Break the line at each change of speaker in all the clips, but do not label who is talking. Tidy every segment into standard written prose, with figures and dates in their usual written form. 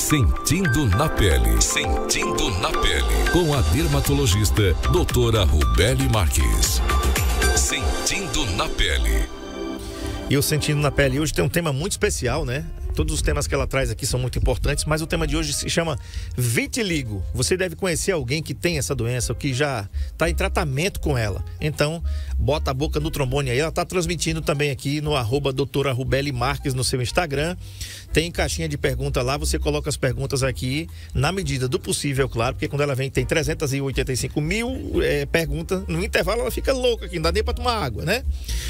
Sentindo na pele. Sentindo na pele. Com a dermatologista doutora Rubeli Marques. Sentindo na pele.
E o Sentindo na Pele hoje tem um tema muito especial, né? Todos os temas que ela traz aqui são muito importantes, mas o tema de hoje se chama vitiligo. Você deve conhecer alguém que tem essa doença, ou que já está em tratamento com ela. Então, bota a boca no trombone aí. Ela está transmitindo também aqui no @doutora Rubeli Marques no seu Instagram. Tem caixinha de pergunta lá, você coloca as perguntas aqui na medida do possível, claro, porque quando ela vem tem 385 mil perguntas, no intervalo ela fica louca aqui, não dá nem para tomar água, né?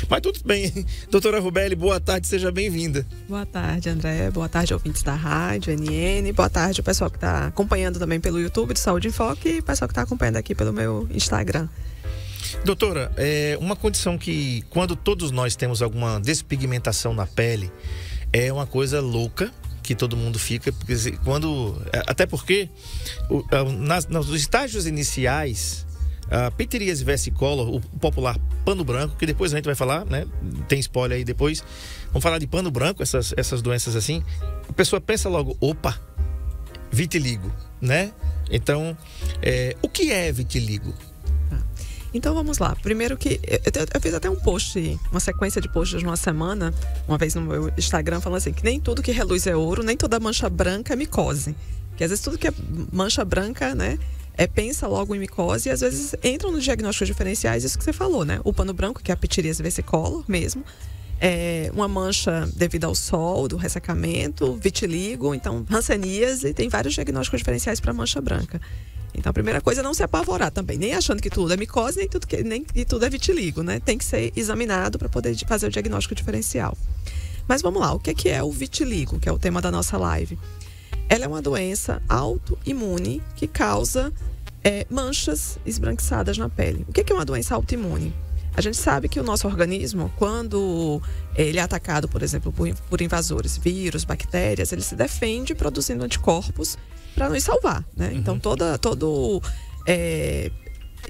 Mas tudo bem. Doutora Rubeli, boa tarde, seja bem-vinda.
Boa tarde, André. Boa tarde, ouvintes da rádio, NN. Boa tarde, o pessoal que está acompanhando também pelo YouTube de Saúde em Foco e o pessoal que está acompanhando aqui pelo meu Instagram.
Doutora, uma condição que quando todos nós temos alguma despigmentação na pele, é uma coisa louca que todo mundo fica, até porque nos estágios iniciais, a pitiríase versicolor, o popular pano branco, que depois a gente vai falar, né? Tem spoiler aí depois. Vamos falar de pano branco, essas doenças assim. A pessoa pensa logo, opa, vitiligo, né? Então, o que é vitiligo?
Então vamos lá. Primeiro que eu fiz até um post, uma sequência de posts numa semana, uma vez no meu Instagram, falando assim, que nem tudo que reluz é ouro, nem toda mancha branca é micose. Porque às vezes tudo que é mancha branca, né, pensa logo em micose, e às vezes entram nos diagnósticos diferenciais, isso que você falou, né? O pano branco, que é a pitiríase versicolor mesmo, uma mancha devido ao sol, do ressecamento, vitiligo, então hanseníase, tem vários diagnósticos diferenciais para mancha branca. Então, a primeira coisa é não se apavorar também, nem achando que tudo é micose, nem que tudo é vitiligo, né? Tem que ser examinado para poder fazer o diagnóstico diferencial. Mas vamos lá, o que é o vitiligo, que é o tema da nossa live? Ela é uma doença autoimune que causa manchas esbranquiçadas na pele. O que é uma doença autoimune? A gente sabe que o nosso organismo, quando ele é atacado, por exemplo, por invasores, vírus, bactérias, ele se defende produzindo anticorpos para nos salvar, né? Então, toda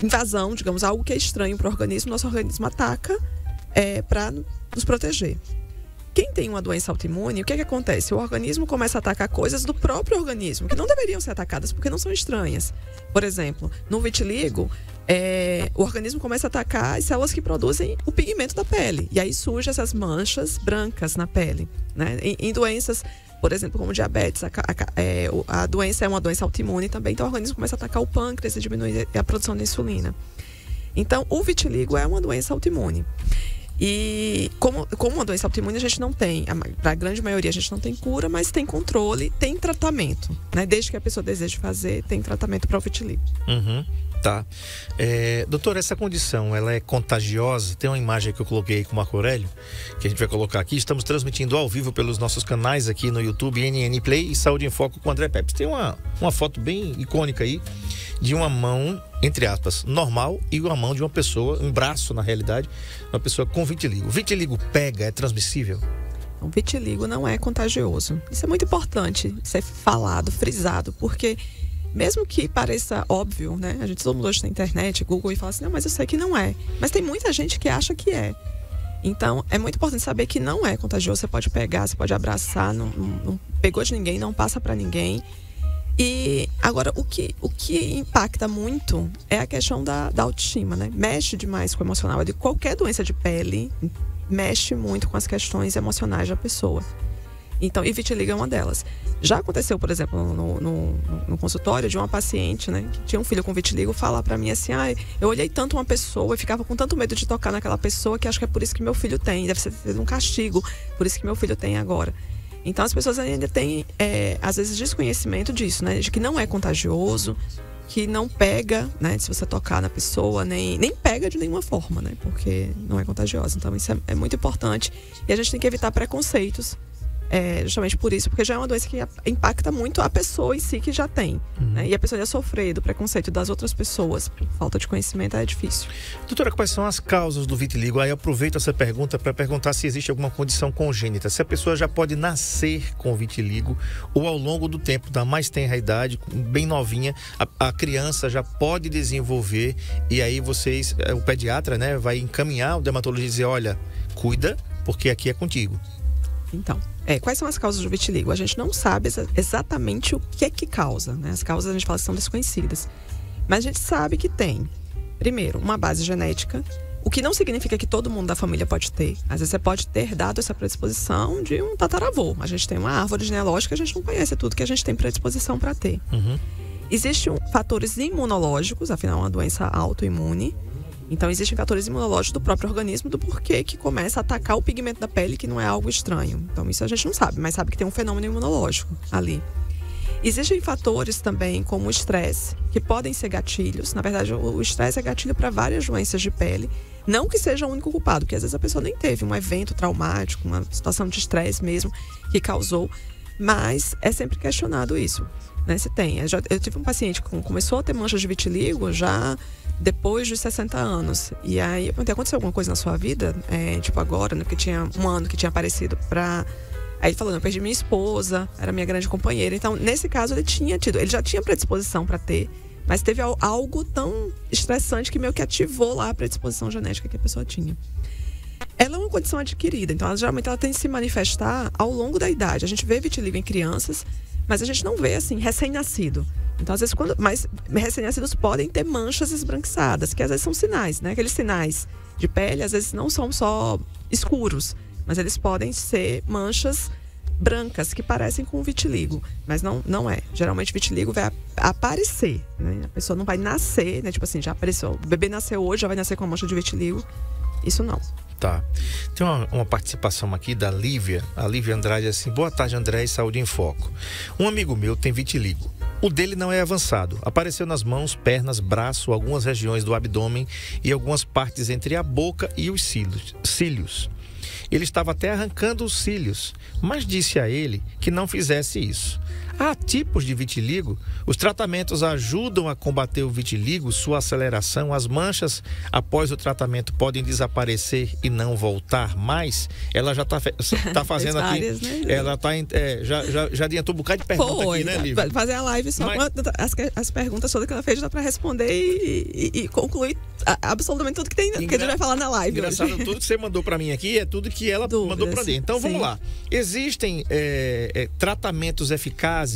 invasão, digamos, algo que é estranho para o organismo, nosso organismo ataca para nos proteger. Quem tem uma doença autoimune, o que acontece? O organismo começa a atacar coisas do próprio organismo, que não deveriam ser atacadas, porque não são estranhas. Por exemplo, no vitiligo, o organismo começa a atacar as células que produzem o pigmento da pele. E aí surgem essas manchas brancas na pele, né? Em doenças, por exemplo, como diabetes, a doença é uma doença autoimune também, então o organismo começa a atacar o pâncreas e diminui a produção de insulina. Então, o vitiligo é uma doença autoimune. E como uma doença autoimune, a gente não tem, para a grande maioria a gente não tem cura, mas tem controle, tem tratamento, né? Desde que a pessoa deseje fazer, tem tratamento para o vitiligo.
Tá. Doutora, essa condição, ela é contagiosa? Tem uma imagem que eu coloquei com o Marco Aurélio, que a gente vai colocar aqui. Estamos transmitindo ao vivo pelos nossos canais aqui no YouTube, NN Play e Saúde em Foco com André Peps. Tem uma foto bem icônica aí, de uma mão, entre aspas, normal, e uma mão de uma pessoa, um braço, na realidade, uma pessoa com vitiligo. Vitiligo pega, é transmissível?
O vitiligo não é contagioso. Isso é muito importante ser falado, frisado, porque mesmo que pareça óbvio, né? Todo mundo hoje na internet, Google, e fala assim, não, mas eu sei que não é. Mas tem muita gente que acha que é. Então, é muito importante saber que não é contagioso. Você pode pegar, você pode abraçar, não pegou de ninguém, não passa para ninguém. E agora, o que impacta muito é a questão da autoestima, né? Mexe demais com o emocional. Qualquer doença de pele mexe muito com as questões emocionais da pessoa. Então, e vitiligo é uma delas. Já aconteceu, por exemplo, no consultório de uma paciente, né, que tinha um filho com vitiligo, falar pra mim assim, eu olhei tanto uma pessoa e ficava com tanto medo de tocar naquela pessoa que acho que é por isso que meu filho tem, deve ser um castigo, por isso que meu filho tem agora. Então, as pessoas ainda têm, às vezes, desconhecimento disso, né, de que não é contagioso, que não pega, né, se você tocar na pessoa, nem pega de nenhuma forma, né, porque não é contagioso. Então, isso é muito importante e a gente tem que evitar preconceitos. Justamente por isso, porque já é uma doença que impacta muito a pessoa em si que já tem, né? E a pessoa já sofrer do preconceito das outras pessoas por falta de conhecimento é difícil.
Doutora, quais são as causas do vitiligo? Aí eu aproveito essa pergunta para perguntar se existe alguma condição congênita, se a pessoa já pode nascer com vitiligo ou ao longo do tempo, da mais tenra idade, bem novinha, a criança já pode desenvolver, e aí vocês, o pediatra, né, vai encaminhar o dermatologista e dizer, olha, cuida, porque aqui é contigo.
Então, quais são as causas do vitiligo? A gente não sabe exatamente o que é que causa, né? As causas a gente fala que são desconhecidas. Mas a gente sabe que tem, primeiro, uma base genética, o que não significa que todo mundo da família pode ter. Às vezes você pode ter dado essa predisposição de um tataravô. A gente tem uma árvore genealógica, a gente não conhece tudo que a gente tem predisposição para ter. Existem fatores imunológicos, afinal é uma doença autoimune. Então existem fatores imunológicos do próprio organismo, do porquê que começa a atacar o pigmento da pele, que não é algo estranho. Então isso a gente não sabe, mas sabe que tem um fenômeno imunológico ali. Existem fatores também, como o estresse, que podem ser gatilhos. Na verdade, o estresse é gatilho para várias doenças de pele. Não que seja o único culpado, porque às vezes a pessoa nem teve um evento traumático, uma situação de estresse mesmo, que causou. Mas é sempre questionado isso, né? Se tem. Eu tive um paciente que começou a ter manchas de vitiligo já depois dos 60 anos. E aí eu perguntei, aconteceu alguma coisa na sua vida? Tipo agora, né? Porque tinha um ano que tinha aparecido pra... Aí ele falou, eu perdi minha esposa, era minha grande companheira. Então, nesse caso, ele já tinha predisposição para ter, mas teve algo tão estressante que meio que ativou lá a predisposição genética que a pessoa tinha. Ela é uma condição adquirida, então geralmente ela tem que se manifestar ao longo da idade. A gente vê vitiligo em crianças, mas a gente não vê assim, recém-nascido. Então, às vezes, mas recém-nascidos podem ter manchas esbranquiçadas, que às vezes são sinais, né? Aqueles sinais de pele, às vezes não são só escuros, mas eles podem ser manchas brancas que parecem com vitiligo, mas não é. Geralmente vitiligo vai aparecer, né? A pessoa não vai nascer, né? Tipo assim, já apareceu, o bebê nasceu hoje, já vai nascer com uma mancha de vitiligo. Isso não.
Tá. Tem uma participação aqui da Lívia. A Lívia Andrade assim: boa tarde, André, e Saúde em Foco. Um amigo meu tem vitiligo. O dele não é avançado. Apareceu nas mãos, pernas, braço, algumas regiões do abdômen e algumas partes entre a boca e os cílios. Ele estava até arrancando os cílios, mas disse a ele que não fizesse isso. Há tipos de vitiligo? Os tratamentos ajudam a combater o vitiligo, sua aceleração? As manchas após o tratamento podem desaparecer e não voltar mais? Ela já está fazendo aqui, né? Ela está já adiantou um bocado de pergunta aqui, né, Lívia?
Fazer a live só com as perguntas todas que ela fez, dá para responder e concluir absolutamente tudo que a gente vai falar na live.
Engraçado,
hoje.
Tudo que você mandou para mim aqui é tudo que ela mandou para mim. Então vamos lá. Existem tratamentos eficazes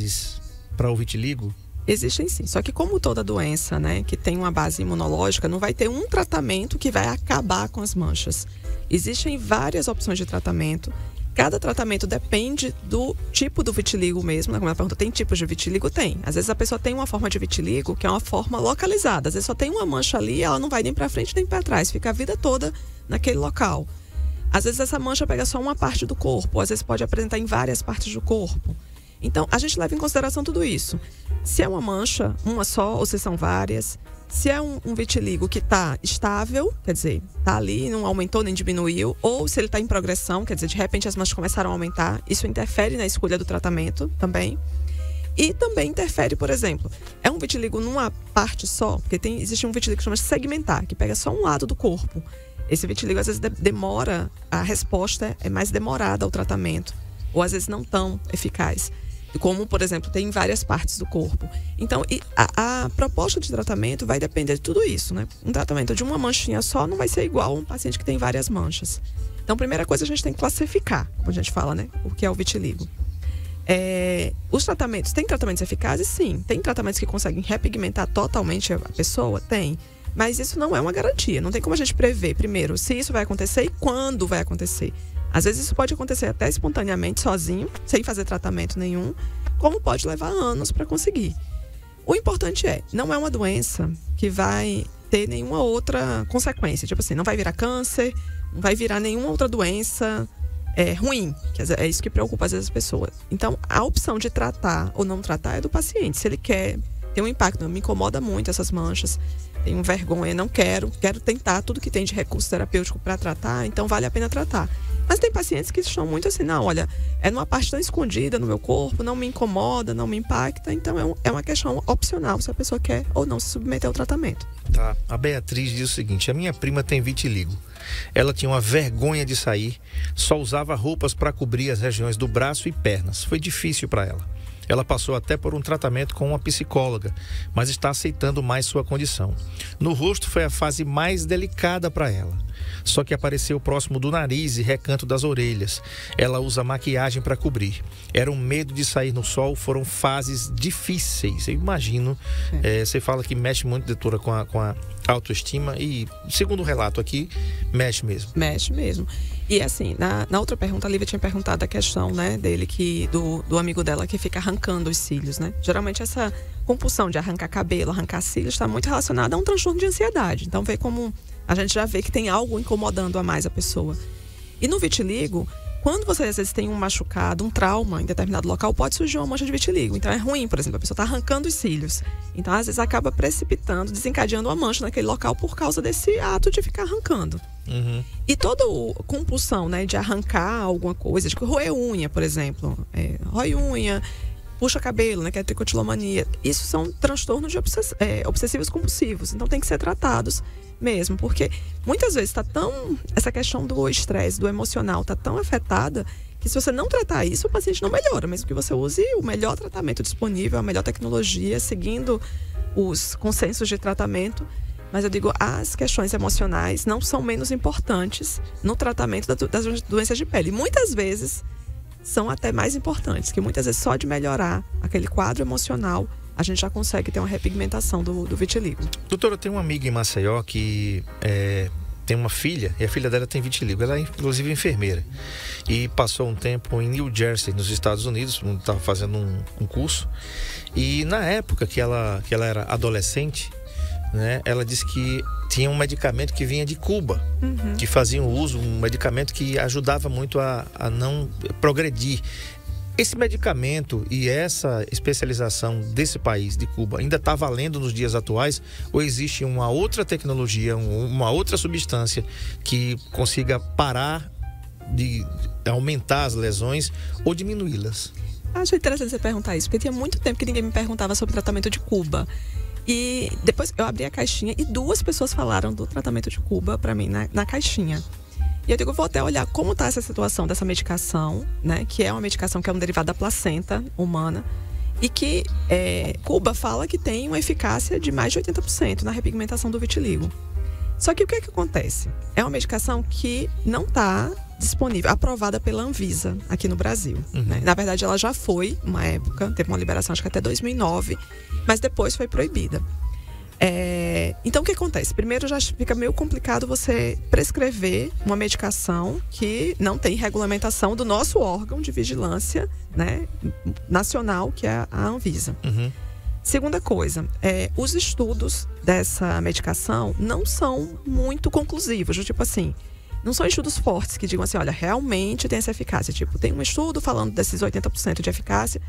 para o vitiligo?
Existem sim, só que como toda doença, né, que tem uma base imunológica, não vai ter um tratamento que vai acabar com as manchas. Existem várias opções de tratamento. Cada tratamento depende do tipo do vitiligo mesmo, né? Como ela perguntou, tem tipos de vitiligo? Tem. Às vezes a pessoa tem uma forma de vitiligo que é uma forma localizada. Às vezes só tem uma mancha ali e ela não vai nem para frente nem para trás, fica a vida toda naquele local. Às vezes essa mancha pega só uma parte do corpo, às vezes pode apresentar em várias partes do corpo. Então, a gente leva em consideração tudo isso. Se é uma mancha, uma só, ou se são várias. Se é um vitiligo que está estável, quer dizer, está ali, não aumentou nem diminuiu. Ou se ele está em progressão, quer dizer, de repente as manchas começaram a aumentar. Isso interfere na escolha do tratamento também. E também interfere, por exemplo, é um vitiligo numa parte só, porque existe um vitiligo que chama de segmentar, que pega só um lado do corpo. Esse vitiligo, às vezes, demora, a resposta é mais demorada ao tratamento. Ou às vezes não tão eficaz. Como, por exemplo, tem em várias partes do corpo. Então, a proposta de tratamento vai depender de tudo isso, né? Um tratamento de uma manchinha só não vai ser igual a um paciente que tem várias manchas. Então, primeira coisa, a gente tem que classificar, como a gente fala, né? O que é o vitiligo. Os tratamentos, tem tratamentos eficazes? Sim. Tem tratamentos que conseguem repigmentar totalmente a pessoa? Tem. Mas isso não é uma garantia. Não tem como a gente prever, primeiro, se isso vai acontecer e quando vai acontecer. Às vezes isso pode acontecer até espontaneamente, sozinho, sem fazer tratamento nenhum, como pode levar anos para conseguir. O importante não é uma doença que vai ter nenhuma outra consequência. Tipo assim, não vai virar câncer, não vai virar nenhuma outra doença ruim. Que é isso que preocupa às vezes as pessoas. Então, a opção de tratar ou não tratar é do paciente. Se ele quer ter um impacto, me incomoda muito essas manchas, tenho vergonha, não quero tentar tudo que tem de recurso terapêutico para tratar, então vale a pena tratar. Mas tem pacientes que estão muito assim, não, olha, é numa parte tão escondida no meu corpo, não me incomoda, não me impacta, então é uma questão opcional se a pessoa quer ou não se submeter ao tratamento.
Tá, a Beatriz diz o seguinte: a minha prima tem vitiligo. Ela tinha uma vergonha de sair, só usava roupas para cobrir as regiões do braço e pernas. Foi difícil para ela. Ela passou até por um tratamento com uma psicóloga, mas está aceitando mais sua condição. No rosto foi a fase mais delicada para ela. só que apareceu próximo do nariz e recanto das orelhas. Ela usa maquiagem para cobrir. Era um medo de sair no sol, foram fases difíceis. Eu imagino, você fala que mexe muito, doutora, com a autoestima e, segundo o relato aqui, mexe mesmo.
Mexe mesmo. E assim, na outra pergunta, a Lívia tinha perguntado a questão, né, dele, do amigo dela que fica arrancando os cílios, né? Geralmente essa compulsão de arrancar cabelo, arrancar cílios, está muito relacionada a um transtorno de ansiedade. Então, vê como a gente já vê que tem algo incomodando a mais a pessoa. E no vitiligo, quando você às vezes tem um machucado, um trauma em determinado local, pode surgir uma mancha de vitiligo. Então é ruim, por exemplo, a pessoa está arrancando os cílios. Então às vezes acaba precipitando, desencadeando uma mancha naquele local por causa desse ato de ficar arrancando.
Uhum.
E toda compulsão, né, de arrancar alguma coisa, de roer unha, por exemplo, rói unha, puxa cabelo, né, que é a tricotilomania. Isso são transtornos obsessivos compulsivos. Então tem que ser tratados mesmo, porque muitas vezes essa questão do estresse, do emocional, está tão afetada que se você não tratar isso, o paciente não melhora, mesmo que você use o melhor tratamento disponível, a melhor tecnologia, seguindo os consensos de tratamento. Mas eu digo, as questões emocionais não são menos importantes no tratamento das doenças de pele. Muitas vezes são até mais importantes, que muitas vezes só de melhorar aquele quadro emocional, a gente já consegue ter uma repigmentação do vitiligo.
Doutora, eu tenho uma amiga em Maceió que tem uma filha, e a filha dela tem vitiligo. Ela é inclusive enfermeira. E passou um tempo em New Jersey, nos Estados Unidos, estava fazendo um curso. E na época que ela era adolescente, né, ela disse que tinha um medicamento que vinha de Cuba, que faziam uso, um medicamento que ajudava muito a não progredir. Esse medicamento e essa especialização desse país, de Cuba, ainda está valendo nos dias atuais? Ou existe uma outra tecnologia, uma outra substância que consiga parar de aumentar as lesões ou diminuí-las?
Acho interessante você perguntar isso, porque tinha muito tempo que ninguém me perguntava sobre o tratamento de Cuba. E depois eu abri a caixinha e 2 pessoas falaram do tratamento de Cuba para mim na caixinha. E eu digo, vou até olhar como está essa situação dessa medicação, né? Que é uma medicação que é um derivado da placenta humana. E que Cuba fala que tem uma eficácia de mais de 80% na repigmentação do vitiligo. Só que o que acontece? É uma medicação que não está disponível, aprovada pela Anvisa aqui no Brasil. Né? Na verdade, ela já foi, uma época, teve uma liberação, acho que até 2009, mas depois foi proibida. Então, o que acontece? Primeiro, já fica meio complicado você prescrever uma medicação que não tem regulamentação do nosso órgão de vigilância, né, nacional, que é a Anvisa. Segunda coisa, os estudos dessa medicação não são muito conclusivos. Tipo assim, não são estudos fortes que digam assim, olha, realmente tem essa eficácia. Tipo, tem um estudo falando desses 80% de eficácia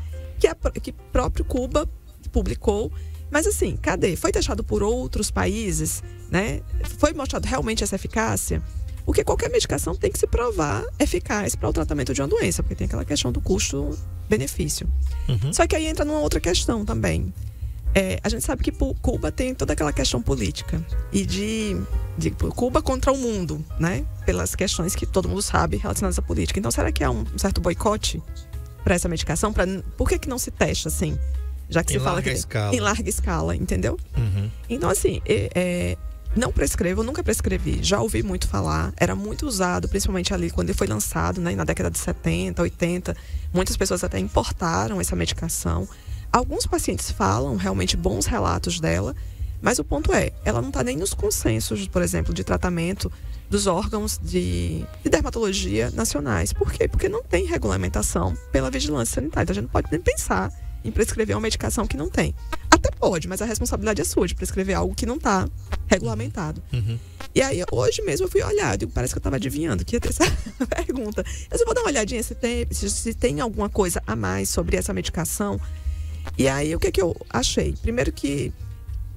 que próprio Cuba publicou. Mas assim, cadê? Foi testado por outros países, né? Foi mostrado realmente essa eficácia? Porque qualquer medicação tem que se provar eficaz para o tratamento de uma doença, porque tem aquela questão do custo-benefício. Só que aí entra numa outra questão também. A gente sabe que Cuba tem toda aquela questão política e de Cuba contra o mundo, né? Pelas questões que todo mundo sabe relacionadas à política. Então, será que há um certo boicote para essa medicação? Por que não se testa assim? Já que se fala que em larga escala, entendeu? Então, assim, não prescrevo, nunca prescrevi. Já ouvi muito falar, era muito usado, principalmente ali quando ele foi lançado, né, na década de 70, 80. Muitas pessoas até importaram essa medicação. Alguns pacientes falam realmente bons relatos dela, mas o ponto ela não está nem nos consensos, por exemplo, de tratamento dos órgãos de dermatologia nacionais. Por quê? Porque não tem regulamentação pela vigilância sanitária. Então, a gente não pode nem pensar em prescrever uma medicação que não tem. Até pode, mas a responsabilidade é sua de prescrever algo que não está regulamentado. E aí, hoje mesmo eu fui olhar, parece que eu estava adivinhando que ia ter essa pergunta. Eu só vou dar uma olhadinha se tem alguma coisa a mais sobre essa medicação. E aí, o que eu achei? Primeiro que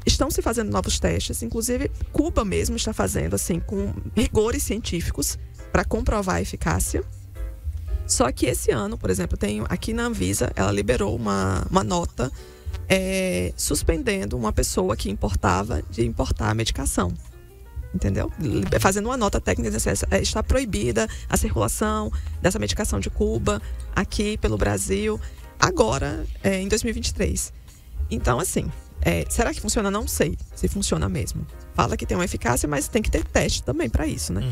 estão se fazendo novos testes, inclusive Cuba mesmo está fazendo, assim, com rigores científicos para comprovar a eficácia. Só que esse ano, por exemplo, aqui na Anvisa, ela liberou uma nota suspendendo uma pessoa que de importar a medicação. Entendeu? Fazendo uma nota técnica, está proibida a circulação dessa medicação de Cuba aqui pelo Brasil, agora, em 2023. Então, assim, será que funciona? Não sei se funciona mesmo. Fala que tem uma eficácia, mas tem que ter teste também para isso, né?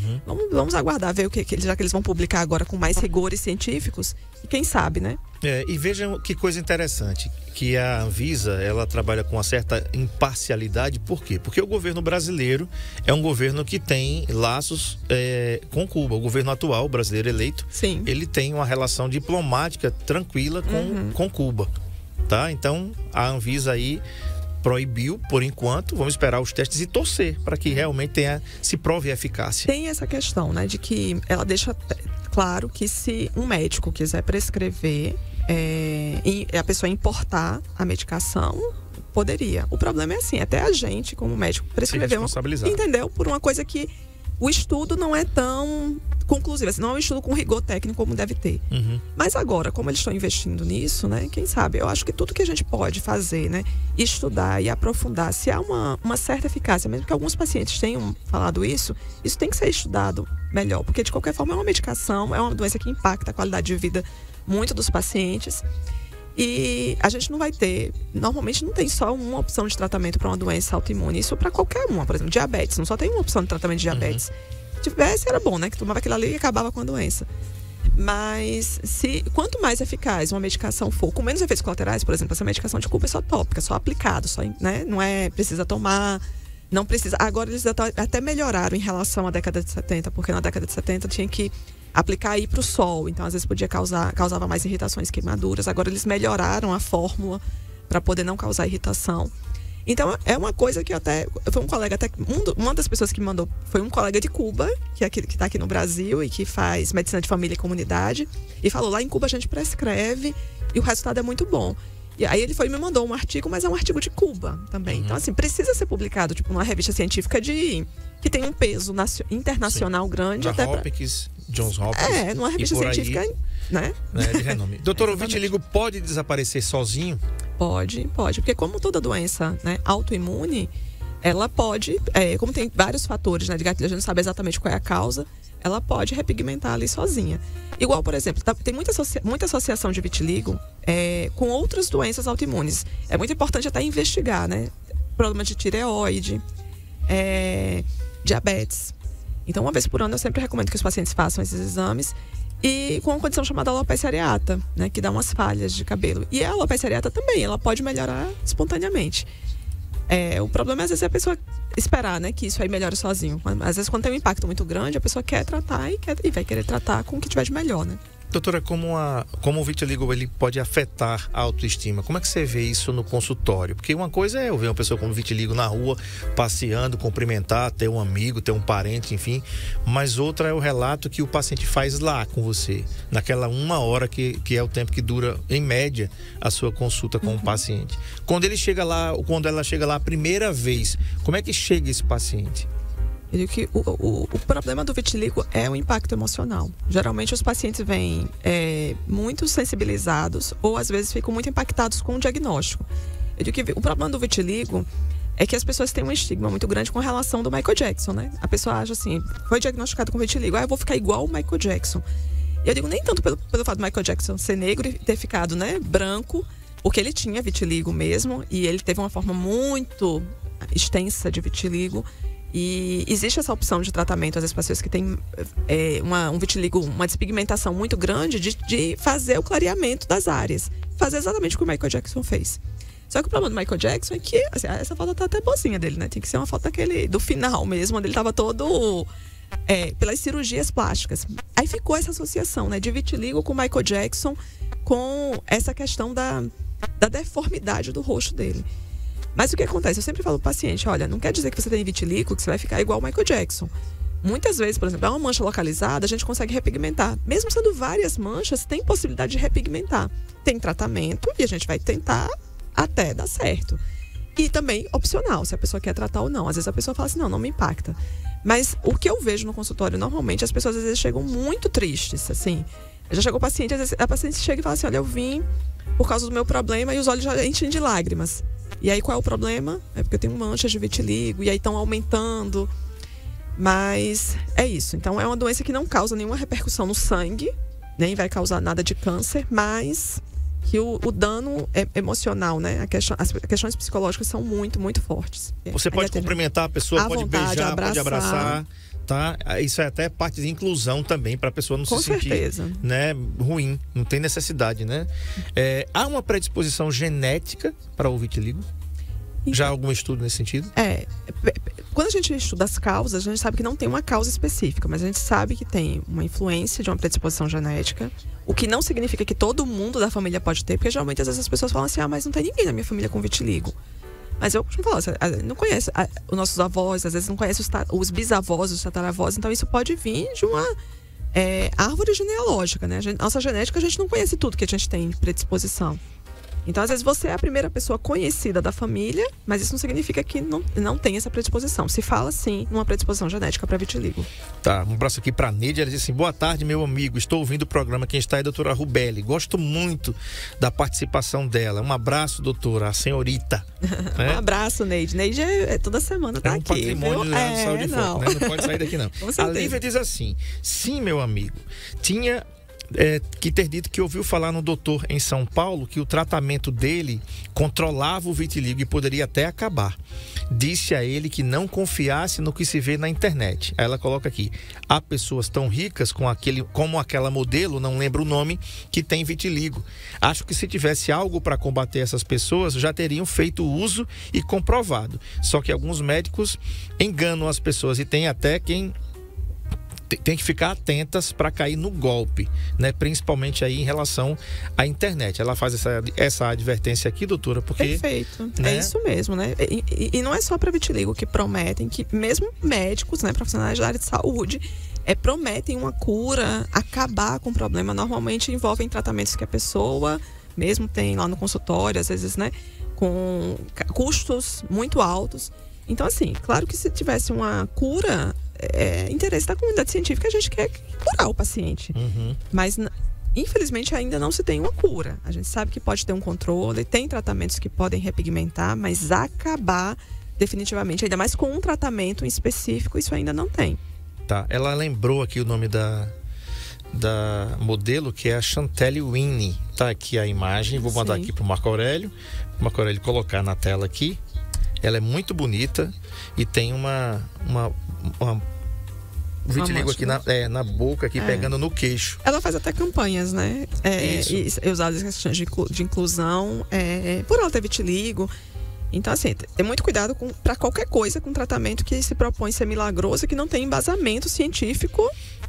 Vamos aguardar, ver já que eles vão publicar agora com mais rigores científicos. E quem sabe, né?
E vejam que coisa interessante, que a Anvisa, ela trabalha com uma certa imparcialidade. Por quê? Porque o governo brasileiro é um governo que tem laços com Cuba. O governo atual, o brasileiro eleito,
Sim.
ele tem uma relação diplomática tranquila com Cuba, tá? Então, a Anvisa aí proibiu, por enquanto. Vamos esperar os testes e torcer para que realmente se prove a eficácia.
Tem essa questão, né, de que ela deixa claro que se um médico quiser prescrever e a pessoa importar a medicação, poderia. O problema é assim, até a gente, como médico, prescrever entendeu? Por uma coisa que o estudo não é tão conclusivo, assim, não é um estudo com rigor técnico como deve ter. Mas agora, como eles estão investindo nisso, né, quem sabe, eu acho que tudo que a gente pode fazer, né, estudar e aprofundar, se há uma certa eficácia, mesmo que alguns pacientes tenham falado isso tem que ser estudado melhor, porque de qualquer forma é uma medicação, é uma doença que impacta a qualidade de vida muito dos pacientes. E a gente não vai ter, normalmente não tem só uma opção de tratamento para uma doença autoimune, isso para qualquer uma, por exemplo, diabetes, não só tem uma opção de tratamento de diabetes. Se tivesse, era bom, né, que tomava aquilo ali e acabava com a doença. Mas quanto mais eficaz uma medicação for, com menos efeitos colaterais, por exemplo, essa medicação de Cuba é só tópica, só aplicado, né, não precisa tomar, não precisa. Agora eles até melhoraram em relação à década de 70, porque na década de 70 tinha que aplicar aí para o sol, então às vezes causava mais irritações, queimaduras. Agora eles melhoraram a fórmula para poder não causar irritação. Então é uma coisa que foi um colega, uma das pessoas que me mandou foi um colega de Cuba, que está aqui no Brasil e que faz medicina de família e comunidade, e falou: lá em Cuba a gente prescreve e o resultado é muito bom. E aí ele foi e me mandou um artigo, mas é um artigo de Cuba também. Então, assim, precisa ser publicado, tipo, numa revista científica que tem um peso internacional grande.
Da Hopkins, Johns Hopkins.
Numa revista científica, né?
De renome. Doutor, o vitiligo pode desaparecer sozinho?
Pode. Porque como toda doença, né, autoimune, ela pode, como tem vários fatores, né, de gatilho, a gente não sabe exatamente qual é a causa, ela pode repigmentar ali sozinha. Igual, por exemplo, tem muita associação de vitiligo com outras doenças autoimunes. É muito importante até investigar, né? Problema de tireoide, diabetes. Então, uma vez por ano, eu sempre recomendo que os pacientes façam esses exames. E com uma condição chamada alopecia areata, né, que dá umas falhas de cabelo. E a alopecia areata também, ela pode melhorar espontaneamente. O problema é, às vezes, a pessoa esperar, né, que isso aí melhore sozinho. Às vezes, quando tem um impacto muito grande, a pessoa quer tratar e vai querer tratar com o que tiver de melhor, né?
Doutora, como o vitiligo ele pode afetar a autoestima? Como é que você vê isso no consultório? Porque uma coisa é eu ver uma pessoa com vitiligo na rua, passeando, cumprimentar, ter um amigo, ter um parente, enfim. Mas outra é o relato que o paciente faz lá com você, naquela 1 hora que é o tempo que dura, em média, a sua consulta com o paciente. Quando ela chega lá a primeira vez, como é que chega esse paciente?
Eu digo que o problema do vitiligo é o impacto emocional. Geralmente os pacientes vêm muito sensibilizados ou às vezes ficam muito impactados com o diagnóstico. Eu digo que o problema do vitiligo é que as pessoas têm um estigma muito grande com relação do Michael Jackson, né? A pessoa acha assim, foi diagnosticado com vitiligo, eu vou ficar igual o Michael Jackson. E eu digo nem tanto pelo fato do Michael Jackson ser negro e ter ficado, né, branco, porque ele tinha vitiligo mesmo e ele teve uma forma muito extensa de vitiligo. E existe essa opção de tratamento, às vezes, para pessoas que têm um vitiligo, uma despigmentação muito grande, de fazer o clareamento das áreas. Fazer exatamente o que o Michael Jackson fez. Só que o problema do Michael Jackson é que, assim, essa foto tá até boazinha dele, né? Tem que ser uma foto do final mesmo, onde ele tava todo pelas cirurgias plásticas. Aí ficou essa associação, né, de vitiligo com o Michael Jackson, com essa questão da deformidade do rosto dele. Mas o que acontece? Eu sempre falo pro paciente, olha, não quer dizer que você tem vitiligo, que você vai ficar igual o Michael Jackson. Muitas vezes, por exemplo, é uma mancha localizada, a gente consegue repigmentar. Mesmo sendo várias manchas, tem possibilidade de repigmentar. Tem tratamento e a gente vai tentar até dar certo. E também opcional, se a pessoa quer tratar ou não. Às vezes a pessoa fala assim, não me impacta. Mas o que eu vejo no consultório, normalmente, as pessoas às vezes chegam muito tristes, assim. Já chegou o paciente, às vezes a paciente chega e fala assim, olha, eu vim por causa do meu problema e os olhos já enchem de lágrimas. E aí, qual é o problema? É porque eu tenho manchas de vitiligo e aí estão aumentando. Mas é isso. Então, é uma doença que não causa nenhuma repercussão no sangue, nem vai causar nada de câncer, mas que o dano emocional, né? As questões psicológicas são muito, muito fortes.
Você pode cumprimentar a pessoa, pode beijar, pode abraçar. Tá? Isso é até parte de inclusão também, para a pessoa não se sentir, né, ruim, não tem necessidade, né? Há uma predisposição genética para o vitiligo? Então, já há algum estudo nesse sentido?
Quando a gente estuda as causas, a gente sabe que não tem uma causa específica, mas a gente sabe que tem uma influência de uma predisposição genética, o que não significa que todo mundo da família pode ter, porque geralmente às vezes as pessoas falam assim, mas não tem ninguém na minha família com vitiligo. Mas eu costumo falar, não conhece os nossos avós, às vezes não conhece os bisavós, os tataravós, então isso pode vir de uma árvore genealógica, né? Nossa genética, a gente não conhece tudo que a gente tem de predisposição. Então, às vezes, você é a primeira pessoa conhecida da família, mas isso não significa que não tem essa predisposição. Se fala, sim, numa predisposição genética para vitiligo.
Tá, um abraço aqui para a Neide. Ela diz assim, boa tarde, meu amigo. Estou ouvindo o programa. Quem está aí, doutora Rubeli. Gosto muito da participação dela. Um abraço, doutora, a senhorita.
Um abraço, Neide. Neide toda semana tá aqui.
Patrimônio de saúde e
não.
Forte, né? Não pode sair daqui, não. A Lívia diz assim, sim, meu amigo, tinha... que ter dito que ouviu falar no doutor em São Paulo que o tratamento dele controlava o vitiligo e poderia até acabar. Disse a ele que não confiasse no que se vê na internet. Aí ela coloca aqui, há pessoas tão ricas como aquela modelo, não lembro o nome, que tem vitiligo. Acho que se tivesse algo para combater essas pessoas, já teriam feito uso e comprovado. Só que alguns médicos enganam as pessoas e tem até quem... tem que ficar atentas para cair no golpe, né? Principalmente aí em relação à internet. Ela faz essa advertência aqui, doutora, porque...
Perfeito, né? É isso mesmo, né? E não é só para vitiligo que prometem, que mesmo médicos, né, profissionais da área de saúde, prometem uma cura, acabar com o problema. Normalmente envolvem tratamentos que a pessoa mesmo tem lá no consultório, às vezes, né, com custos muito altos. Então, assim, claro que se tivesse uma cura... interesse da comunidade científica, a gente quer curar o paciente. Mas, infelizmente, ainda não se tem uma cura. A gente sabe que pode ter um controle, tem tratamentos que podem repigmentar, mas acabar definitivamente, ainda mais com um tratamento em específico, isso ainda não tem.
Tá, ela lembrou aqui o nome da modelo, que é a Chantelle Winnie. Tá aqui a imagem, vou mandar aqui pro Marco Aurélio colocar na tela aqui. Ela é muito bonita e tem uma vitiligo aqui na boca, aqui pegando no queixo.
Ela faz até campanhas, né? E usadas questões de inclusão, por ela ter vitiligo. Então, assim, tem muito cuidado para qualquer coisa com tratamento que se propõe ser milagroso e que não tem embasamento científico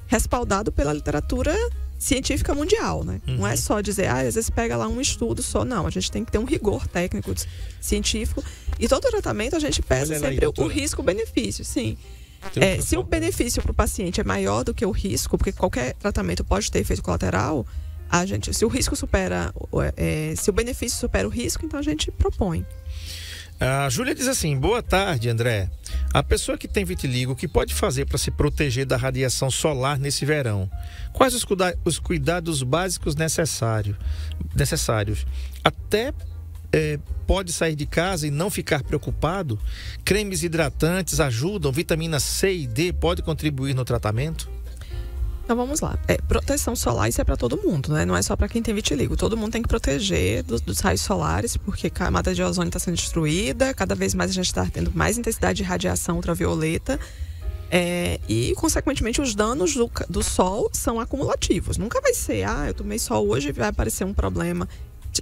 respaldado pela literatura científica mundial, né? Não é só dizer, às vezes pega lá um estudo só, não. A gente tem que ter um rigor técnico, científico. E todo tratamento a gente pesa sempre o risco-benefício, sim. Se o benefício para o paciente é maior do que o risco, porque qualquer tratamento pode ter efeito colateral, se o risco supera, se o benefício supera o risco, então a gente propõe.
A Júlia diz assim, boa tarde, André. A pessoa que tem vitiligo, o que pode fazer para se proteger da radiação solar nesse verão? Quais os cuidados básicos necessários? Até pode sair de casa e não ficar preocupado? Cremes hidratantes ajudam? Vitamina C e D pode contribuir no tratamento?
Então vamos lá. Proteção solar, isso é para todo mundo, né? Não é só para quem tem vitiligo. Todo mundo tem que proteger dos raios solares, porque a camada de ozônio está sendo destruída, cada vez mais a gente está tendo mais intensidade de radiação ultravioleta. E, consequentemente, os danos do sol são acumulativos. Nunca vai ser, eu tomei sol hoje e vai aparecer um problema.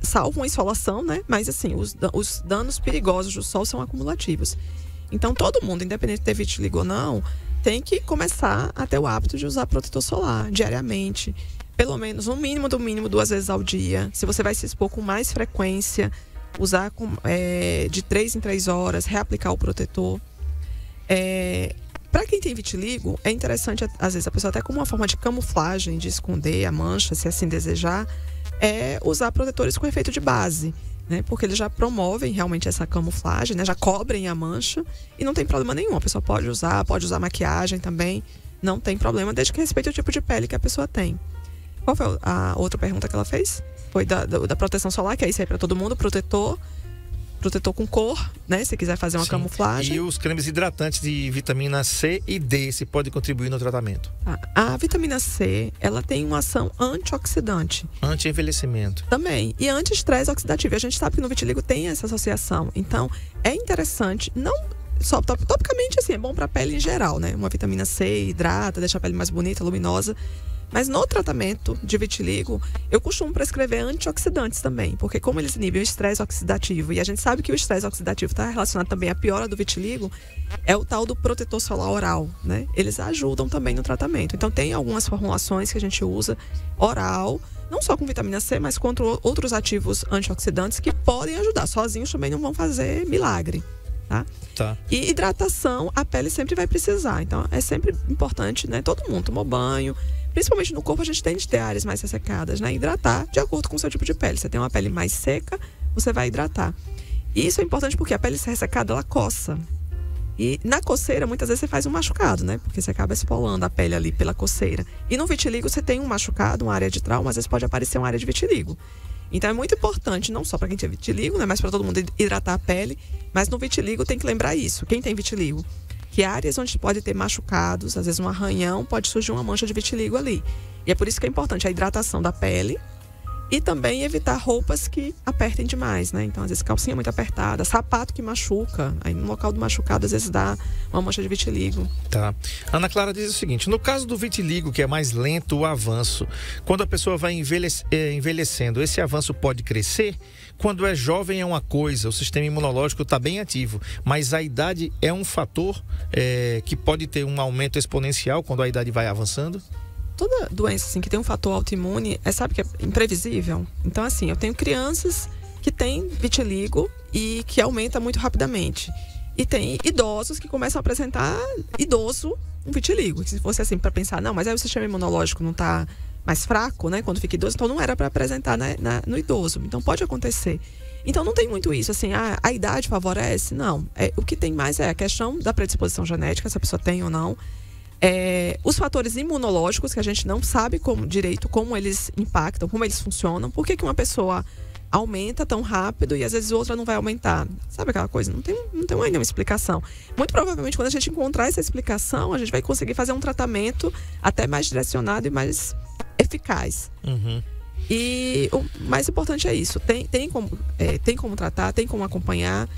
Salvo uma insolação, né? Mas, assim, os danos perigosos do sol são acumulativos. Então, todo mundo, independente de ter vitiligo ou não, tem que começar a ter o hábito de usar protetor solar diariamente. Pelo menos, no mínimo do mínimo, 2 vezes ao dia. Se você vai se expor com mais frequência, usar de 3 em 3 horas, reaplicar o protetor. Para quem tem vitiligo, é interessante, às vezes, a pessoa até como uma forma de camuflagem, de esconder a mancha, se assim desejar, usar protetores com efeito de base, né? Porque eles já promovem realmente essa camuflagem, né? Já cobrem a mancha e não tem problema nenhum. A pessoa pode usar maquiagem também, não tem problema, desde que respeite o tipo de pele que a pessoa tem. Qual foi a outra pergunta que ela fez? Foi da proteção solar, que é isso aí para todo mundo, protetor protetor com cor, né? Se quiser fazer uma camuflagem.
E os cremes hidratantes de vitamina C e D, se pode contribuir no tratamento?
A vitamina C, ela tem uma ação antioxidante.
Anti-envelhecimento.
Também. E anti-estresse oxidativo. E a gente sabe que no vitiligo tem essa associação. Então, é interessante, não só topicamente, assim, é bom para a pele em geral, né? Uma vitamina C hidrata, deixa a pele mais bonita, luminosa. Mas no tratamento de vitiligo, eu costumo prescrever antioxidantes também, porque como eles inibem o estresse oxidativo, e a gente sabe que o estresse oxidativo está relacionado também à piora do vitiligo, é o tal do protetor solar oral, né? Eles ajudam também no tratamento. Então tem algumas formulações que a gente usa oral, não só com vitamina C, mas com outros ativos antioxidantes que podem ajudar. Sozinhos também não vão fazer milagre. Tá. E hidratação, a pele sempre vai precisar. Então é sempre importante, né? Todo mundo tomou banho. Principalmente no corpo, a gente tem de ter áreas mais ressecadas, né? Hidratar de acordo com o seu tipo de pele. Você tem uma pele mais seca, você vai hidratar. E isso é importante porque a pele ressecada, ela coça. E na coceira, muitas vezes você faz um machucado, né? Porque você acaba espolando a pele ali pela coceira. E no vitiligo, você tem um machucado, uma área de trauma, às vezes pode aparecer uma área de vitiligo. Então é muito importante, não só para quem tem vitiligo, né? Mas para todo mundo hidratar a pele. Mas no vitiligo tem que lembrar isso. Quem tem vitiligo? Que áreas onde pode ter machucados, às vezes um arranhão, pode surgir uma mancha de vitiligo ali. E é por isso que é importante a hidratação da pele e também evitar roupas que apertem demais, né? Então, às vezes, calcinha muito apertada, sapato que machuca. Aí, no local do machucado, às vezes dá uma mancha de vitiligo.
Tá. Ana Clara diz o seguinte: no caso do vitiligo, que é mais lento o avanço, quando a pessoa vai envelhecendo, esse avanço pode crescer? Quando é jovem é uma coisa, o sistema imunológico está bem ativo, mas a idade é um fator que pode ter um aumento exponencial quando a idade vai avançando?
Toda doença assim, que tem um fator autoimune, sabe que é imprevisível? Então, assim, eu tenho crianças que têm vitiligo e que aumenta muito rapidamente. E tem idosos que começam a apresentar um vitiligo. Se fosse assim, para pensar, não, mas aí o sistema imunológico não está mais fraco, né? Quando fica idoso, então não era para apresentar no idoso. Então pode acontecer. Então não tem muito isso, assim, a idade favorece? Não. O que tem mais é a questão da predisposição genética, se a pessoa tem ou não. Os fatores imunológicos, que a gente não sabe direito como eles impactam, como eles funcionam. Por que uma pessoa aumenta tão rápido e às vezes outra não vai aumentar? Sabe aquela coisa? Não tem ainda uma explicação. Muito provavelmente, quando a gente encontrar essa explicação, a gente vai conseguir fazer um tratamento até mais direcionado e mais eficaz.
Uhum.
E o mais importante é isso. Tem como tratar, tem como acompanhar.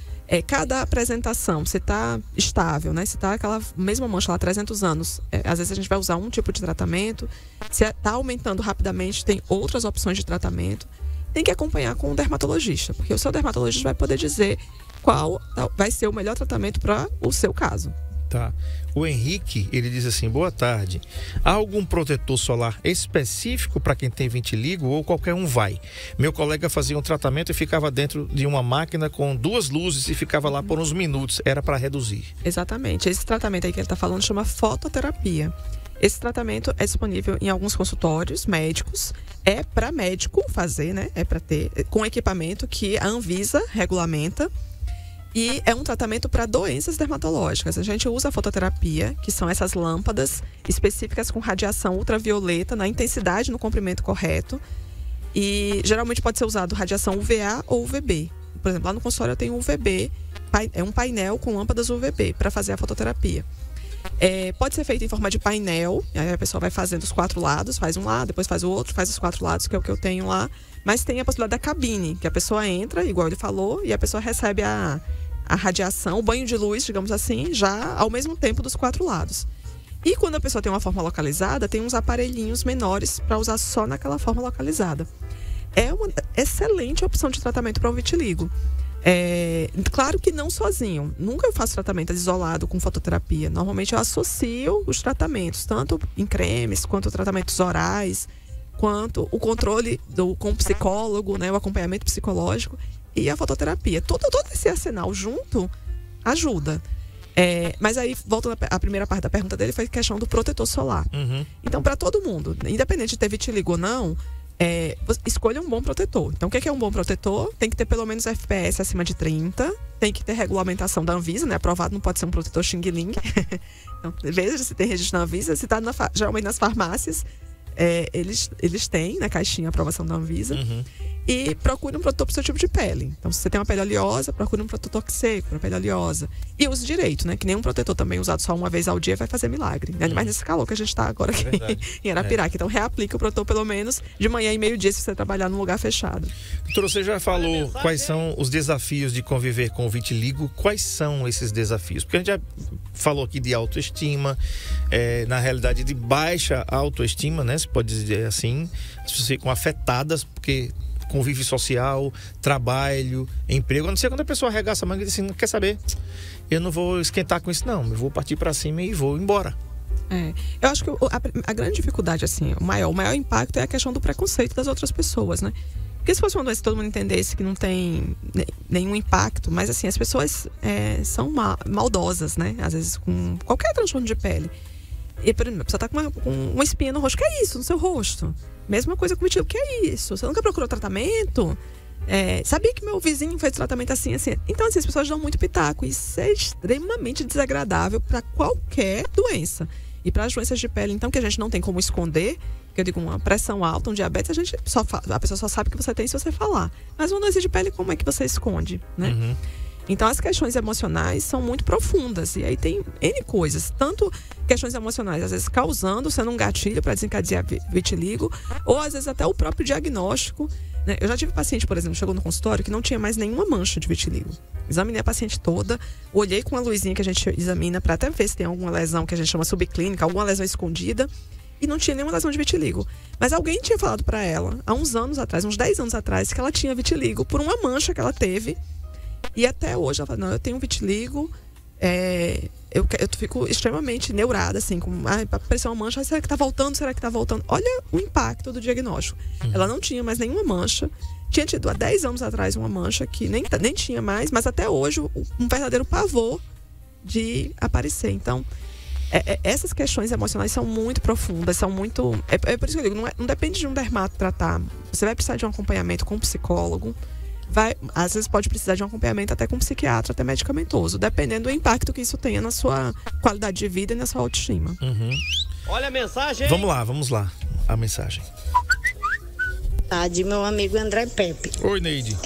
Cada apresentação, se está estável, né? Se está aquela mesma mancha lá há 300 anos, às vezes a gente vai usar um tipo de tratamento. Se está aumentando rapidamente, tem outras opções de tratamento. Tem que acompanhar com o dermatologista, porque o seu dermatologista vai poder dizer qual vai ser o melhor tratamento para o seu caso.
Tá. O Henrique, ele diz assim: boa tarde. Há algum protetor solar específico para quem tem vitiligo ou qualquer um vai? Meu colega fazia um tratamento e ficava dentro de uma máquina com 2 luzes e ficava lá por uns minutos. Era para reduzir.
Exatamente. Esse tratamento aí que ele está falando chama fototerapia. Esse tratamento é disponível em alguns consultórios médicos. É para médico fazer, né? É para ter com equipamento que a Anvisa regulamenta. E é um tratamento para doenças dermatológicas. A gente usa a fototerapia, que são essas lâmpadas específicas com radiação ultravioleta na intensidade, no comprimento correto. E geralmente pode ser usado radiação UVA ou UVB. Por exemplo, lá no consultório eu tenho UVB, é um painel com lâmpadas UVB para fazer a fototerapia. Pode ser feito em forma de painel, aí a pessoa vai fazendo os 4 lados, faz um lado, depois faz o outro, faz os 4 lados, que é o que eu tenho lá. Mas tem a possibilidade da cabine, que a pessoa entra, igual ele falou, e a pessoa recebe a radiação, o banho de luz, digamos assim, já ao mesmo tempo dos 4 lados. E quando a pessoa tem uma forma localizada, tem uns aparelhinhos menores para usar só naquela forma localizada. É uma excelente opção de tratamento para o vitiligo. Claro que não sozinho. Nunca eu faço tratamento isolado com fototerapia. Normalmente eu associo os tratamentos, tanto em cremes, quanto tratamentos orais, quanto o controle com o psicólogo, né, o acompanhamento psicológico e a fototerapia. Todo esse arsenal junto ajuda. Mas aí, voltando à primeira parte da pergunta dele, foi a questão do protetor solar.
Uhum.
Então, para todo mundo, independente de ter vitiligo ou não, escolha um bom protetor. Então, o que é um bom protetor? Tem que ter pelo menos FPS acima de 30, tem que ter regulamentação da Anvisa, né? Aprovado, não pode ser um protetor Xing Ling. Então, veja se tem registro na Anvisa, se está geralmente nas farmácias, eles têm na caixinha a aprovação da Anvisa. E procure um produtor para o seu tipo de pele. Então, se você tem uma pele oleosa, procure um protetor seco para pele oleosa. E use direito, né? Que nenhum protetor também usado só uma vez ao dia vai fazer milagre. Né? Mas nesse calor que a gente está agora aqui em Arapiraca. Então, reaplique o protetor pelo menos de manhã e meio-dia se você trabalhar num lugar fechado.
Doutora, você já falou quais são os desafios de conviver com o vitiligo. Quais são esses desafios? Porque a gente já falou aqui de autoestima, na realidade de baixa autoestima, né? Se pode dizer assim. As pessoas ficam afetadas porque convívio social, trabalho, emprego. A não ser quando a pessoa arregaça a manga e diz assim, não quer saber, eu não vou esquentar com isso não, eu vou partir para cima e vou embora.
Eu acho que a grande dificuldade, assim, o maior impacto é a questão do preconceito das outras pessoas, né? Porque se fosse uma doença que todo mundo entendesse que não tem nenhum impacto, mas assim, as pessoas são maldosas, né? Às vezes com qualquer transtorno de pele. E, por exemplo, a pessoa tá com uma espinha no rosto, que é isso, no seu rosto? Mesma coisa com o vitiligo, que é isso? Você nunca procurou tratamento? Sabia que meu vizinho fez tratamento assim, assim? Então, assim, as pessoas dão muito pitaco. Isso é extremamente desagradável para qualquer doença. E para as doenças de pele, então, que a gente não tem como esconder, que eu digo, uma pressão alta, um diabetes, a pessoa só sabe que você tem se você falar. Mas uma doença de pele, como é que você esconde, né? Então, as questões emocionais são muito profundas. E aí tem N coisas. Tanto questões emocionais, às vezes causando, sendo um gatilho para desencadear vitiligo. Ou, às vezes, até o próprio diagnóstico. Né? Eu já tive paciente, por exemplo, chegou no consultório que não tinha mais nenhuma mancha de vitiligo. Examinei a paciente toda. Olhei com a luzinha que a gente examina para até ver se tem alguma lesão que a gente chama subclínica, alguma lesão escondida. E não tinha nenhuma lesão de vitiligo. Mas alguém tinha falado para ela, há uns anos atrás, uns 10 anos atrás, que ela tinha vitiligo por uma mancha que ela teve. E até hoje ela fala, não, eu tenho vitiligo, eu fico extremamente neurada, assim, apareceu uma mancha, será que tá voltando, será que tá voltando? Olha o impacto do diagnóstico. Ela não tinha mais nenhuma mancha, tinha tido há 10 anos atrás uma mancha que nem tinha mais, mas até hoje um verdadeiro pavor de aparecer. Então, essas questões emocionais são muito profundas, são muito... É por isso que eu digo, não depende de um dermato tratar. Você vai precisar de um acompanhamento com um psicólogo, às vezes pode precisar de um acompanhamento até com um psiquiatra, até medicamentoso, dependendo do impacto que isso tenha na sua qualidade de vida e na sua autoestima.
Olha a mensagem.
Vamos lá, a mensagem.
De meu amigo André Pepe.
Oi, Neide.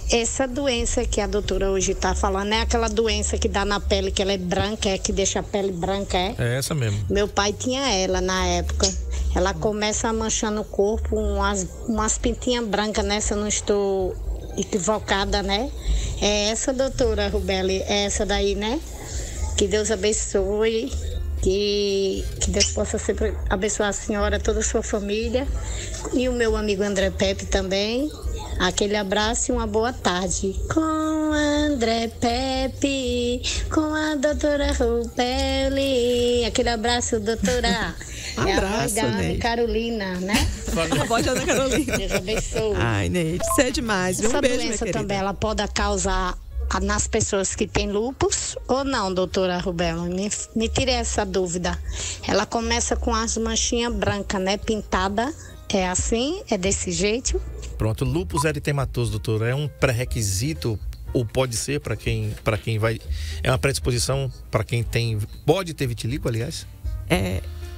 Essa doença que a doutora hoje está falando é aquela doença que dá na pele, que ela é branca, que deixa a pele branca,
É essa mesmo.
Meu pai tinha ela na época. Ela começa a manchar no corpo umas pintinhas brancas, né? Se eu não estou equivocada, né? É essa, doutora Rubeli, é essa daí, né? Que Deus abençoe, que Deus possa sempre abençoar a senhora, toda a sua família e o meu amigo André Pepe também. Aquele abraço e uma boa tarde. Com André Pepe, com a doutora Rubeli. Aquele abraço, doutora.
Abraço,
a voz da Ana Carolina, né?
A voz da Ana Carolina.
Deus abençoe.
Ai, Neide, você é demais.
Essa
Um beijo, minha
doença
querida.
também, ela pode causar nas pessoas que têm lúpus ou não, doutora Rubela? Me tire essa dúvida. Ela começa com as manchinhas brancas, né? Pintada. É assim? É desse jeito?
Pronto, lúpus eritematoso, doutora, é um pré-requisito ou pode ser para quem vai... É uma predisposição para quem pode ter vitiligo, aliás?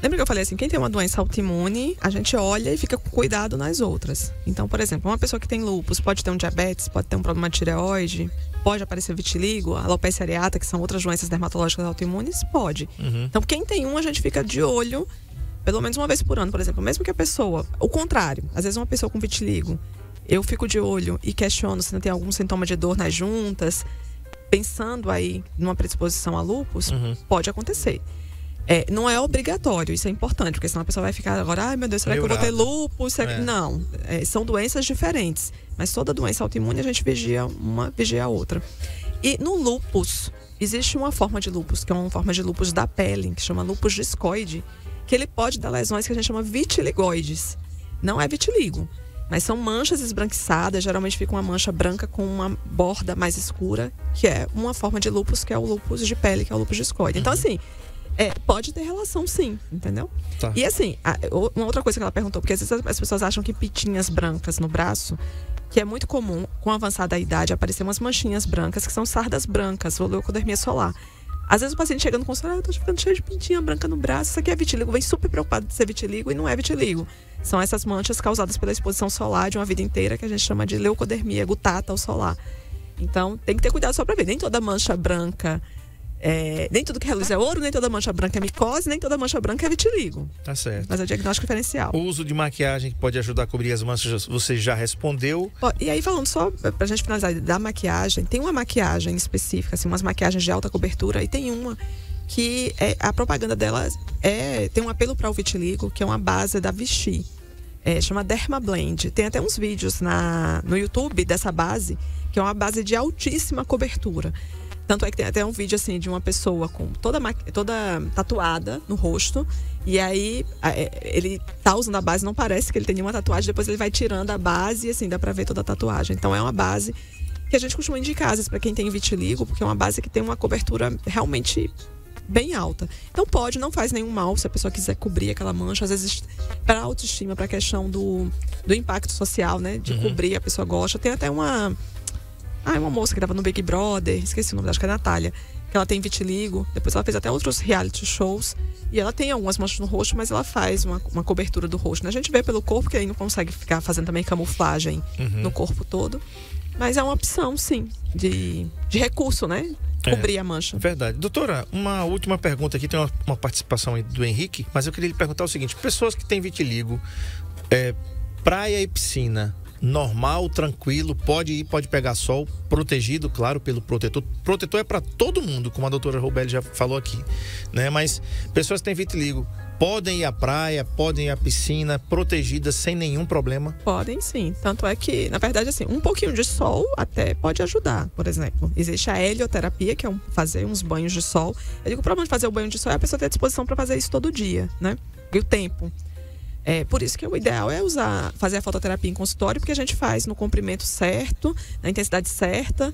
Lembra que eu falei assim, quem tem uma doença autoimune, a gente olha e fica com cuidado nas outras. Então, por exemplo, uma pessoa que tem lúpus pode ter um diabetes, pode ter um problema de tireoide, pode aparecer vitiligo, alopecia areata, que são outras doenças dermatológicas autoimunes, pode. Então, quem tem a gente fica de olho, pelo menos uma vez por ano, por exemplo. Mesmo que a pessoa, o contrário, às vezes uma pessoa com vitiligo, eu fico de olho e questiono se não tem algum sintoma de dor nas juntas, pensando aí numa predisposição a lúpus, pode acontecer. Não é obrigatório, isso é importante, porque senão a pessoa vai ficar agora, ai meu Deus, será que eu vou ter lúpus? Não, são doenças diferentes, mas toda doença autoimune a gente vigia uma, vigia a outra. E no lúpus, existe uma forma de lúpus, que é uma forma de lúpus da pele, que chama lúpus discoide, que ele pode dar lesões que a gente chama vitiligoides. Não é vitiligo, mas são manchas esbranquiçadas, geralmente fica uma mancha branca com uma borda mais escura, que é uma forma de lúpus, que é o lúpus de pele, que é o lúpus discoide. Então, assim, pode ter relação, sim, entendeu?
Tá.
E assim, uma outra coisa que ela perguntou, porque às vezes as pessoas acham que pintinhas brancas no braço, que é muito comum, com a avançada idade, aparecer umas manchinhas brancas, que são sardas brancas, ou leucodermia solar. Às vezes o paciente chega no consultório, eu tô ficando cheio de pintinha branca no braço, isso aqui é vitiligo, vem super preocupado de ser vitiligo e não é vitiligo. São essas manchas causadas pela exposição solar de uma vida inteira, que a gente chama de leucodermia gutata ou solar. Então, tem que ter cuidado só pra ver. Nem toda mancha branca, nem tudo que reluz é ouro, nem toda mancha branca é micose, nem toda mancha branca é vitiligo.
Tá certo.
Mas é o diagnóstico diferencial.
O uso de maquiagem que pode ajudar a cobrir as manchas, você já respondeu.
E aí, falando só, pra gente finalizar, da maquiagem, tem uma maquiagem específica, assim, umas maquiagens de alta cobertura, e tem uma que a propaganda dela tem um apelo para o vitiligo, que é uma base da Vichy. Chama Dermablend. Tem até uns vídeos no YouTube dessa base, que é uma base de altíssima cobertura. Tanto é que tem até um vídeo assim de uma pessoa com toda tatuada no rosto. E aí ele tá usando a base, não parece que ele tem nenhuma tatuagem. Depois ele vai tirando a base e assim, dá pra ver toda a tatuagem. Então é uma base que a gente costuma indicar, às vezes, pra quem tem vitiligo, porque é uma base que tem uma cobertura realmente bem alta. Então não faz nenhum mal se a pessoa quiser cobrir aquela mancha. Às vezes, para autoestima, para a questão do impacto social, né? De cobrir, a pessoa gosta. Tem até uma moça que estava no Big Brother, esqueci o nome, acho que é a Natália, que ela tem vitiligo. Depois ela fez até outros reality shows. E ela tem algumas manchas no rosto, mas ela faz uma cobertura do rosto, né? A gente vê pelo corpo que aí não consegue ficar fazendo também camuflagem no corpo todo. Mas é uma opção, sim, de recurso, né? Cobrir a mancha.
Verdade. Doutora, uma última pergunta aqui. Tem uma participação aí do Henrique, mas eu queria lhe perguntar o seguinte: pessoas que têm vitiligo, praia e piscina, normal, tranquilo, pode ir, pode pegar sol, protegido, claro, pelo protetor. Protetor é para todo mundo, como a doutora Rubelli já falou aqui, né? Mas pessoas que têm vitiligo podem ir à praia, podem ir à piscina, protegidas sem nenhum problema?
Podem sim. Tanto é que, na verdade, assim, um pouquinho de sol até pode ajudar. Por exemplo, existe a helioterapia, que é fazer uns banhos de sol. Eu digo, o problema de fazer o banho de sol é a pessoa ter disposição para fazer isso todo dia, né? E o tempo. Por isso que o ideal é fazer a fototerapia em consultório, porque a gente faz no comprimento certo, na intensidade certa,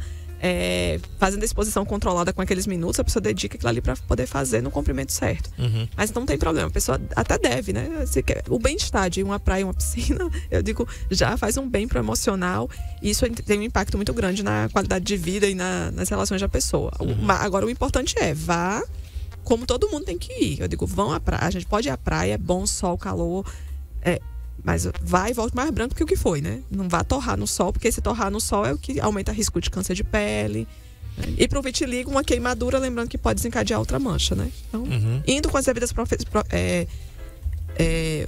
fazendo a exposição controlada com aqueles minutos, a pessoa dedica aquilo ali para poder fazer no comprimento certo. Mas não tem problema, a pessoa até deve, né? O bem-estar de uma praia e uma piscina, eu digo, já faz um bem pro emocional, e isso tem um impacto muito grande na qualidade de vida e nas relações da pessoa. Agora, o importante vá como todo mundo tem que ir. Eu digo, vão à praia, a gente pode ir à praia, é bom, sol, calor, mas vai e volta mais branco que o que foi, né? Não vá torrar no sol, porque se torrar no sol é o que aumenta o risco de câncer de pele. E pro vitiligo, uma queimadura, lembrando que pode desencadear outra mancha, né? Então, indo com as devidas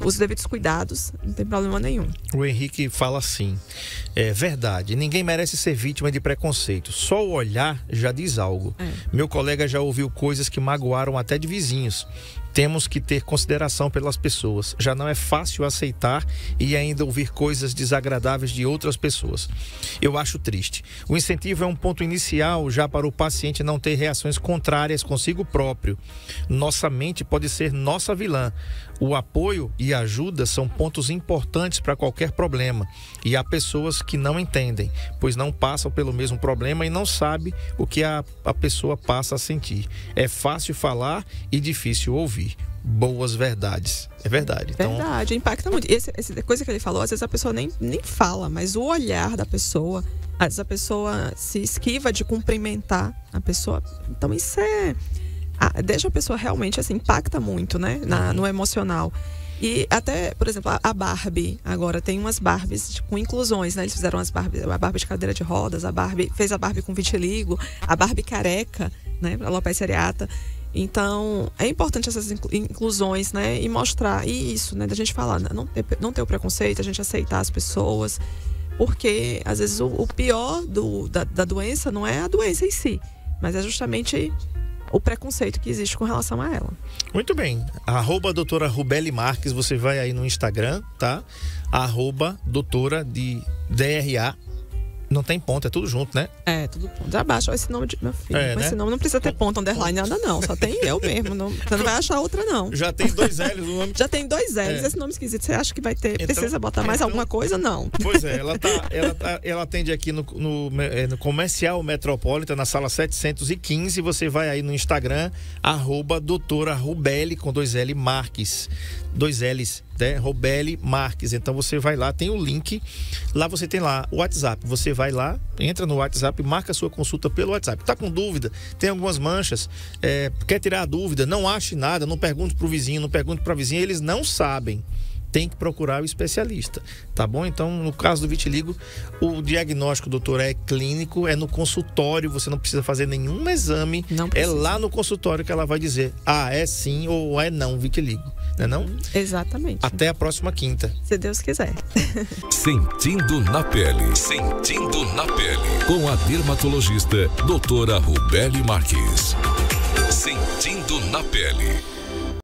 os devidos cuidados, não tem problema nenhum.
O Henrique fala assim: é verdade, ninguém merece ser vítima de preconceito, só o olhar já diz algo. Meu colega já ouviu coisas que magoaram até de vizinhos. Temos que ter consideração pelas pessoas. Já não é fácil aceitar e ainda ouvir coisas desagradáveis de outras pessoas. Eu acho triste. O incentivo é um ponto inicial já para o paciente não ter reações contrárias consigo próprio. Nossa mente pode ser nossa vilã. O apoio e a ajuda são pontos importantes para qualquer problema. E há pessoas que não entendem, pois não passam pelo mesmo problema e não sabem o que a pessoa passa a sentir. É fácil falar e difícil ouvir. Boas verdades. É verdade.
Verdade, impacta muito. Essa coisa que ele falou, às vezes a pessoa nem fala, mas o olhar da pessoa, às vezes a pessoa se esquiva de cumprimentar a pessoa. Então isso deixa a pessoa realmente, assim, impacta muito, né? No emocional. E até, por exemplo, a Barbie, agora tem umas Barbies com inclusões, né? Eles fizeram a Barbie de cadeira de rodas, fez a Barbie com vitiligo, a Barbie careca, né? A alopecia areata. Então, é importante essas inclusões, né? E mostrar, e isso, né? Da gente falar, não ter o preconceito, a gente aceitar as pessoas. Porque, às vezes, o pior da doença não é a doença em si, mas é justamente o preconceito que existe com relação a ela.
Muito bem. @doutora Rubelli Marques, você vai aí no Instagram, tá? @doutora de DRA. Não tem ponto, é tudo junto, né?
Tudo junto. Abaixo, esse nome de meu filho.
Né?
Esse nome não precisa ter ponto, underline, nada não. Só tem eu mesmo. Você não vai achar outra, não.
Já tem 2 L's o nome.
Já tem 2 L's. Esse nome esquisito. Você acha que vai ter? Precisa botar mais alguma coisa? Não.
Pois é, ela atende aqui no Comercial Metropolitan, na sala 715. Você vai aí no Instagram, @doutora Rubelli, com 2 L Marques. 2 L's, né? Robeli Marques. Então você vai lá, tem o link, lá você tem lá o WhatsApp. Você vai lá, entra no WhatsApp, marca a sua consulta pelo WhatsApp. Tá com dúvida? Tem algumas manchas, quer tirar a dúvida, não ache nada, não pergunte pro vizinho, não pergunte pra vizinha, eles não sabem. Tem que procurar o especialista, tá bom? Então, no caso do vitiligo, o diagnóstico, doutor, é clínico, é no consultório, você não precisa fazer nenhum exame.
Não precisa.
É lá no consultório que ela vai dizer, é sim ou é não vitiligo, né não?
Exatamente.
Até a próxima quinta.
Se Deus quiser.
Sentindo na pele. Sentindo na pele. Com a dermatologista, doutora Rubeli Marques. Sentindo na pele.